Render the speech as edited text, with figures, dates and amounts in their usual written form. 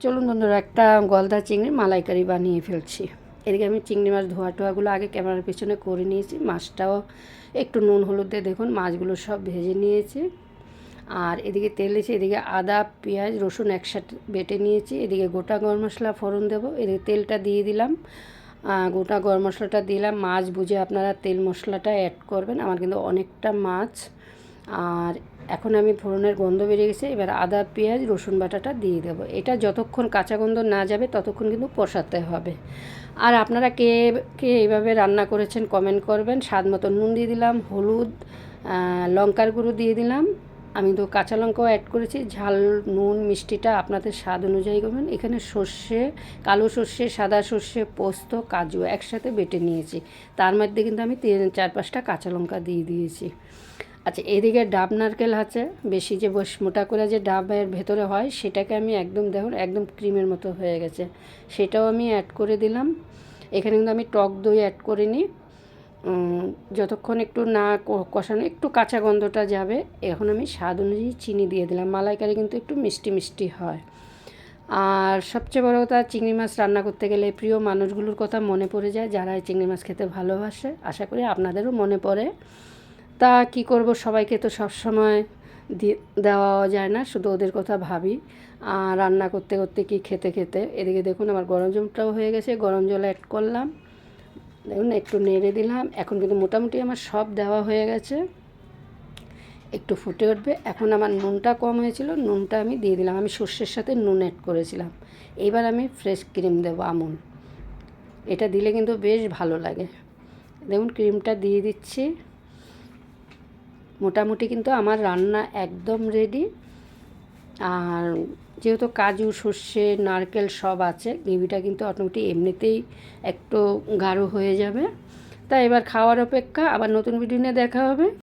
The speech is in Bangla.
চলুন বন্ধুরা, একটা গলদা চিংড়ি মালাইকারি বানিয়ে ফেলছি। এদিকে আমি চিংড়ি মাছ টোয়াগুলো আগে ক্যামেরার পিছনে করে নিয়েছি। মাছটাও একটু নুন হলুদ দিয়ে দেখুন মাছগুলো সব ভেজে নিয়েছি। আর এদিকে তেল দিয়েছি, এদিকে আদা পেঁয়াজ রসুন একসাথে বেটে নিয়েছি। এদিকে গোটা গরম মশলা ফোড়ন দেবো। এদিকে তেলটা দিয়ে দিলাম, গোটা গরম মশলাটা দিলাম। মাছ বুঝে আপনারা তেল মশলাটা অ্যাড করবেন, আমার কিন্তু অনেকটা মাছ। আর এখন আমি ফোড়নের গন্ধ বেরিয়ে গেছে, এবার আদা পেঁয়াজ রসুন বাটাটা দিয়ে দেবো। এটা যতক্ষণ কাঁচা গন্ধ না যাবে ততক্ষণ কিন্তু কষাতে হবে। আর আপনারা কে কে এইভাবে রান্না করেছেন কমেন্ট করবেন। স্বাদ মতো নুন দিয়ে দিলাম, হলুদ লঙ্কার গুঁড়ো দিয়ে দিলাম। আমি তো কাঁচা লঙ্কাও অ্যাড করেছি। ঝাল নুন মিষ্টিটা আপনাদের স্বাদ অনুযায়ী করবেন। এখানে সর্ষে, কালো সর্ষে, সাদা সর্ষে, পোস্ত, কাজু একসাথে বেটে নিয়েছি। তার মধ্যে কিন্তু আমি 4-5টা কাঁচা লঙ্কা দিয়ে দিয়েছি। আচ্ছা, এদিকে ডাব নারকেল আছে, বেশি যে মোটা করে যে ডাবের ভেতরে হয় সেটাকে আমি একদম দেখুন একদম ক্রিমের মতো হয়ে গেছে, সেটাও আমি অ্যাড করে দিলাম। এখানে কিন্তু আমি টক দই অ্যাড করিনি। যতক্ষণ একটু না কষানো একটু কাঁচা গন্ধটা যাবে, এখন আমি স্বাদ অনুযায়ী চিনি দিয়ে দিলাম। মালাইকারি কিন্তু একটু মিষ্টি মিষ্টি হয়। আর সবচেয়ে বড় কথা, চিংড়ি মাছ রান্না করতে গেলে প্রিয় মানুষগুলোর কথা মনে পড়ে যায়, যারা চিংড়ি মাছ খেতে ভালোবাসে। আশা করি আপনাদেরও মনে পড়ে। তা কি করব, সবাইকে তো সবসময় দেওয়া যায় না, শুধু ওদের কথা ভাবি। আর রান্না করতে করতে কি খেতে খেতে এদিকে দেখুন আমার গরম জলটাও হয়ে গেছে। গরম জল অ্যাড করলাম, দেখুন একটু নেড়ে দিলাম। এখন কিন্তু মোটামুটি আমার সব দেওয়া হয়ে গেছে, একটু ফুটে উঠবে। এখন আমার নুনটা কম হয়েছিল, নুনটা আমি দিয়ে দিলাম। আমি সর্ষের সাথে নুন অ্যাড করেছিলাম। এইবার আমি ফ্রেশ ক্রিম দেবো, আমুল। এটা দিলে কিন্তু বেশ ভালো লাগে। দেখুন ক্রিমটা দিয়ে দিচ্ছি। মোটামুটি কিন্তু আমার রান্না একদম রেডি। আর যেহেতু কাজু সর্ষে নারকেল সব আছে, গ্রেভিটা কিন্তু অটোমেটিক এমনিতেই একটু গাঢ় হয়ে যাবে। তাই এবার খাওয়ার অপেক্ষা। আবার নতুন ভিডিও নিয়ে দেখা হবে।